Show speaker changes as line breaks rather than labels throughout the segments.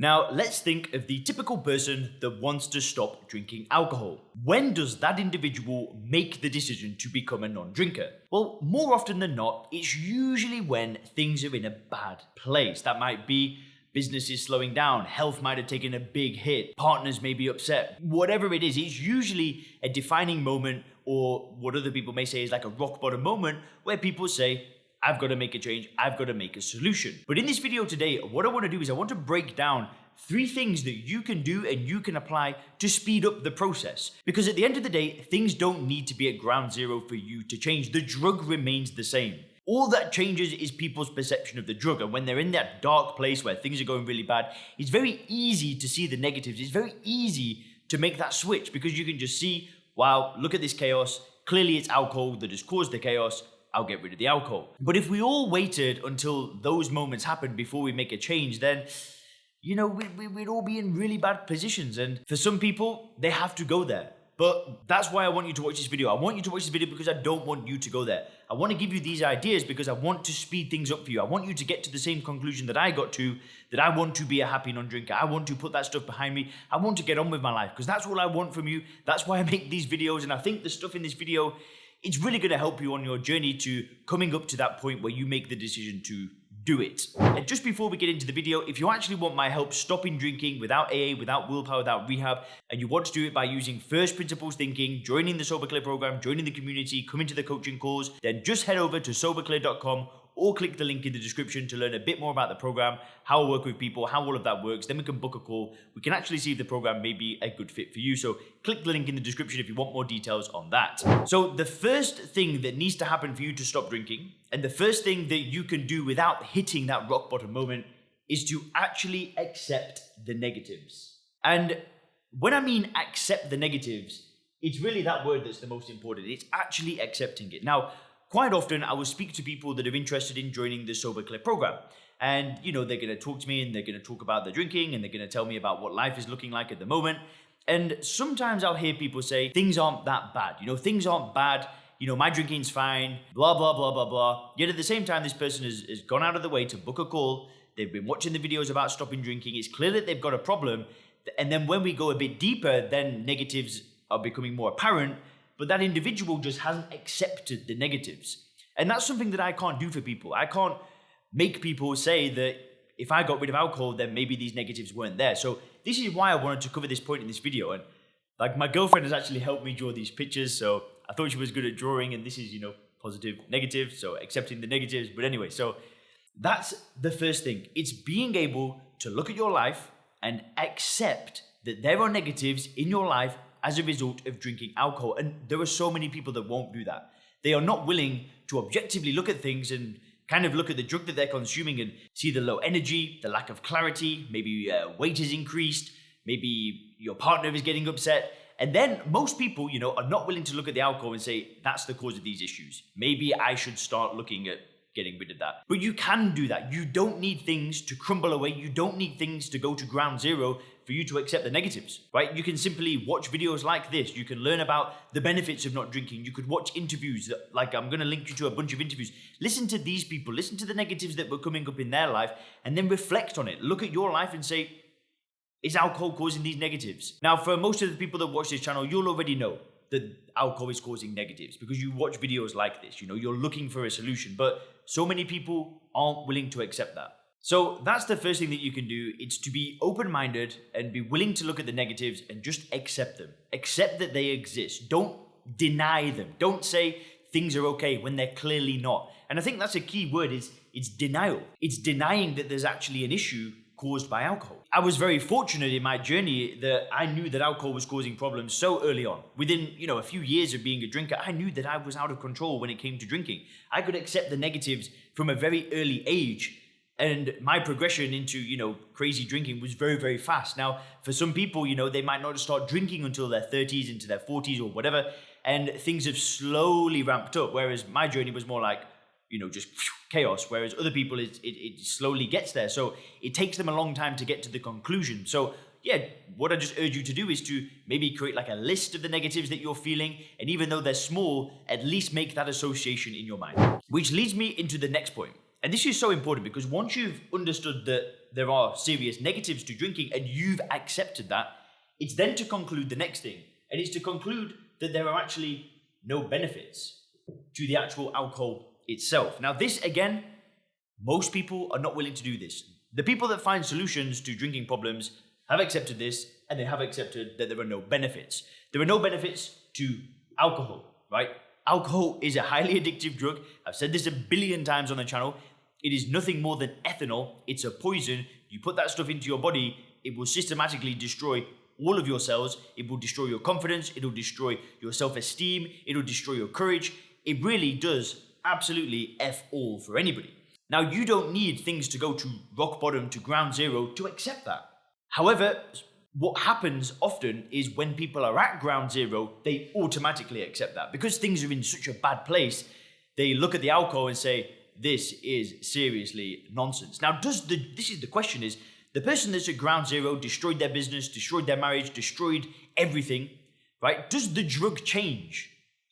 Now, let's think of the typical person that wants to stop drinking alcohol. When does that individual make the decision to become a non-drinker? Well, more often than not, it's usually when things are in a bad place. That might be business is slowing down, health might have taken a big hit, partners may be upset. Whatever it is, it's usually a defining moment, or what other people may say is like a rock bottom moment, where people say, I've got to make a change, I've got to make a solution. But in this video today, what I want to do is I want to break down 3 things that you can do and you can apply to speed up the process. Because at the end of the day, things don't need to be at ground zero for you to change. The drug remains the same. All that changes is people's perception of the drug. And when they're in that dark place where things are going really bad, it's very easy to see the negatives. It's very easy to make that switch because you can just see, wow, look at this chaos. Clearly it's alcohol that has caused the chaos. I'll get rid of the alcohol. But if we all waited until those moments happened before we make a change, then, we'd all be in really bad positions. And for some people, they have to go there. But that's why I want you to watch this video. I want you to watch this video because I don't want you to go there. I want to give you these ideas because I want to speed things up for you. I want you to get to the same conclusion that I got to, that I want to be a happy non-drinker. I want to put that stuff behind me. I want to get on with my life because that's all I want from you. That's why I make these videos. And I think the stuff in this video, it's really going to help you on your journey to coming up to that point where you make the decision to do it. And just before we get into the video, if you actually want my help stopping drinking without AA, without willpower, without rehab, and you want to do it by using first principles thinking, joining the Sober Clear program, joining the community, coming to the coaching calls, then just head over to soberclear.com or click the link in the description to learn a bit more about the program, how I work with people, how all of that works. Then we can book a call. We can actually see if the program may be a good fit for you. So click the link in the description if you want more details on that. So the first thing that needs to happen for you to stop drinking, and the first thing that you can do without hitting that rock bottom moment, is to actually accept the negatives. And when I mean accept the negatives, it's really that word that's the most important. It's actually accepting it. Now, quite often, I will speak to people that are interested in joining the Sober Clear program. And, they're going to talk to me and they're going to talk about the drinking and they're going to tell me about what life is looking like at the moment. And sometimes I'll hear people say, things aren't that bad. Things aren't bad. My drinking's fine, blah, blah, blah, blah, blah. Yet at the same time, this person has gone out of the way to book a call. They've been watching the videos about stopping drinking. It's clear that they've got a problem. And then when we go a bit deeper, then negatives are becoming more apparent. But that individual just hasn't accepted the negatives. And that's something that I can't do for people. I can't make people say that if I got rid of alcohol, then maybe these negatives weren't there. So this is why I wanted to cover this point in this video. And my girlfriend has actually helped me draw these pictures. So I thought she was good at drawing. And this is, positive, negative. So accepting the negatives. But anyway, so that's the first thing. It's being able to look at your life and accept that there are negatives in your life as a result of drinking alcohol. And there are so many people that won't do that. They are not willing to objectively look at things and kind of look at the drug that they're consuming and see the low energy, the lack of clarity, maybe weight is increased, maybe your partner is getting upset. And then most people, are not willing to look at the alcohol and say, that's the cause of these issues. Maybe I should start looking at getting rid of that. But you can do that. You don't need things to crumble away. You don't need things to go to ground zero for you to accept the negatives, right? You can simply watch videos like this. You can learn about the benefits of not drinking. You could watch interviews like I'm going to link you to a bunch of interviews. Listen to these people, listen to the negatives that were coming up in their life, and then reflect on it. Look at your life and say, is alcohol causing these negatives? Now, for most of the people that watch this channel, you'll already know that alcohol is causing negatives because you watch videos like this. You're looking for a solution, but so many people aren't willing to accept that. So that's the first thing that you can do. It's to be open-minded and be willing to look at the negatives and just accept them. Accept that they exist. Don't deny them. Don't say things are okay when they're clearly not. And I think that's a key word it's denial. It's denying that there's actually an issue caused by alcohol. I was very fortunate in my journey that I knew that alcohol was causing problems so early on. Within, a few years of being a drinker, I knew that I was out of control when it came to drinking. I could accept the negatives from a very early age. And my progression into, crazy drinking was very, very fast. Now, for some people, they might not start drinking until their 30s, into their 40s or whatever. And things have slowly ramped up. Whereas my journey was more like, just chaos. Whereas other people, it slowly gets there. So it takes them a long time to get to the conclusion. So yeah, what I just urge you to do is to maybe create like a list of the negatives that you're feeling. And even though they're small, at least make that association in your mind. Which leads me into the next point. And this is so important because once you've understood that there are serious negatives to drinking and you've accepted that, it's then to conclude the next thing. And it's to conclude that there are actually no benefits to the actual alcohol itself. Now this, again, most people are not willing to do this. The people that find solutions to drinking problems have accepted this, and they have accepted that there are no benefits. There are no benefits to alcohol, right? Alcohol is a highly addictive drug. I've said this a billion times on the channel. It is nothing more than ethanol. It's a poison. You put that stuff into your body, it will systematically destroy all of your cells. It will destroy your confidence. It will destroy your self-esteem. It will destroy your courage. It really does absolutely F all for anybody. Now, you don't need things to go to rock bottom, to ground zero to accept that. However, what happens often is when people are at ground zero, they automatically accept that. Because things are in such a bad place, they look at the alcohol and say, this is seriously nonsense. Now, this is the question is, the person that's at ground zero destroyed their business, destroyed their marriage, destroyed everything, right? Does the drug change?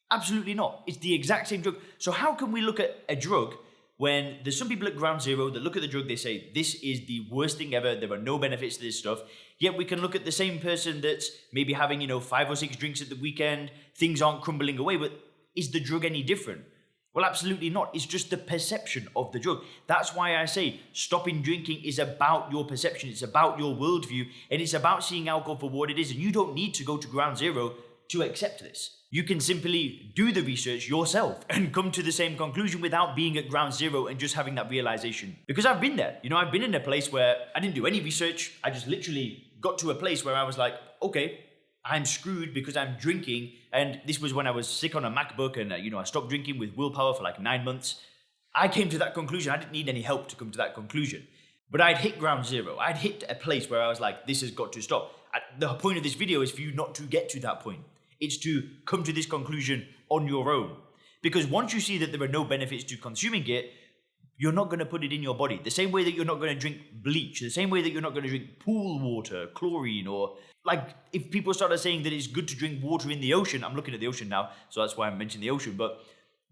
Absolutely not. It's the exact same drug. So how can we look at a drug when there's some people at ground zero that look at the drug, they say, this is the worst thing ever, there are no benefits to this stuff. Yet we can look at the same person that's maybe having, 5 or 6 drinks at the weekend, things aren't crumbling away, but is the drug any different? Well, absolutely not. It's just the perception of the drug. That's why I say stopping drinking is about your perception. It's about your worldview, and it's about seeing alcohol for what it is. And you don't need to go to ground zero to accept this. You can simply do the research yourself and come to the same conclusion without being at ground zero and just having that realization. Because I've been there. I've been in a place where I didn't do any research. I just literally got to a place where I was like, okay, I'm screwed because I'm drinking. And this was when I was sick on a MacBook and, I stopped drinking with willpower for like 9 months. I came to that conclusion. I didn't need any help to come to that conclusion. But I'd hit ground zero. I'd hit a place where I was like, this has got to stop. The point of this video is for you not to get to that point. It's to come to this conclusion on your own. Because once you see that there are no benefits to consuming it, you're not going to put it in your body. The same way that you're not going to drink bleach, the same way that you're not going to drink pool water, chlorine, or like if people started saying that it's good to drink water in the ocean, I'm looking at the ocean now, so that's why I'm mentioning the ocean, but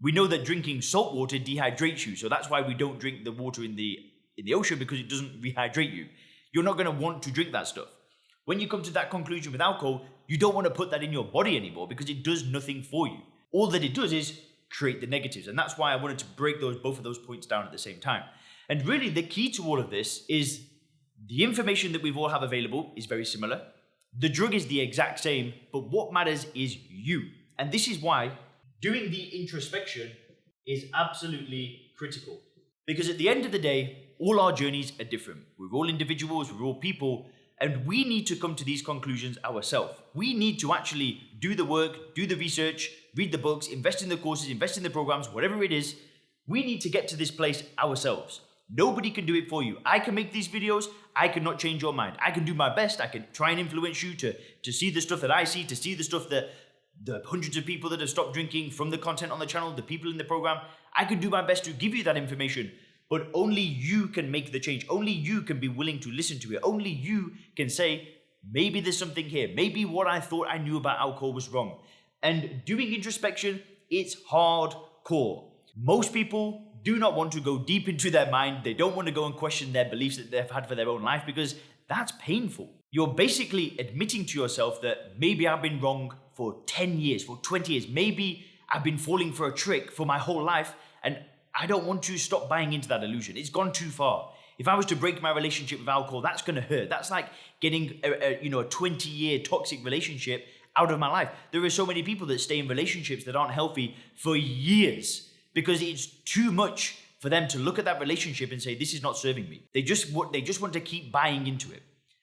we know that drinking salt water dehydrates you, so that's why we don't drink the water in the ocean, because it doesn't rehydrate you. You're not going to want to drink that stuff. When you come to that conclusion with alcohol, you don't want to put that in your body anymore because it does nothing for you. All that it does is create the negatives. And that's why I wanted to break both of those points down at the same time. And really the key to all of this is the information that we've all have available is very similar. The drug is the exact same, but what matters is you. And this is why doing the introspection is absolutely critical. Because at the end of the day, all our journeys are different. We're all individuals, we're all people, and we need to come to these conclusions ourselves. We need to actually do the work, do the research, read the books, invest in the courses, invest in the programs, whatever it is. We need to get to this place ourselves. Nobody can do it for you. I can make these videos. I cannot change your mind. I can do my best. I can try and influence you to see the stuff that I see, to see the stuff that the hundreds of people that have stopped drinking from the content on the channel, the people in the program. I can do my best to give you that information. But only you can make the change. Only you can be willing to listen to it. Only you can say, maybe there's something here. Maybe what I thought I knew about alcohol was wrong. And doing introspection, it's hardcore. Most people do not want to go deep into their mind. They don't want to go and question their beliefs that they've had for their own life because that's painful. You're basically admitting to yourself that maybe I've been wrong for 10 years, for 20 years. Maybe I've been falling for a trick for my whole life and I don't want to stop buying into that illusion. It's gone too far. If I was to break my relationship with alcohol, that's going to hurt. That's like getting a 20-year toxic relationship out of my life. There are so many people that stay in relationships that aren't healthy for years because it's too much for them to look at that relationship and say, this is not serving me. They just want to keep buying into it.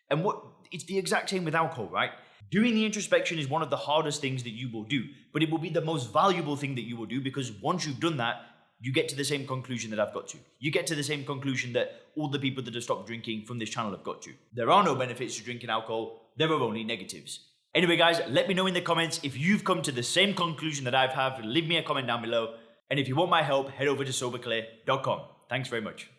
And it's the exact same with alcohol, right? Doing the introspection is one of the hardest things that you will do, but it will be the most valuable thing that you will do because once you've done that, you get to the same conclusion that I've got to. You get to the same conclusion that all the people that have stopped drinking from this channel have got to. There are no benefits to drinking alcohol. There are only negatives. Anyway, guys, let me know in the comments if you've come to the same conclusion that I've had. Leave me a comment down below. And if you want my help, head over to soberclear.com. Thanks very much.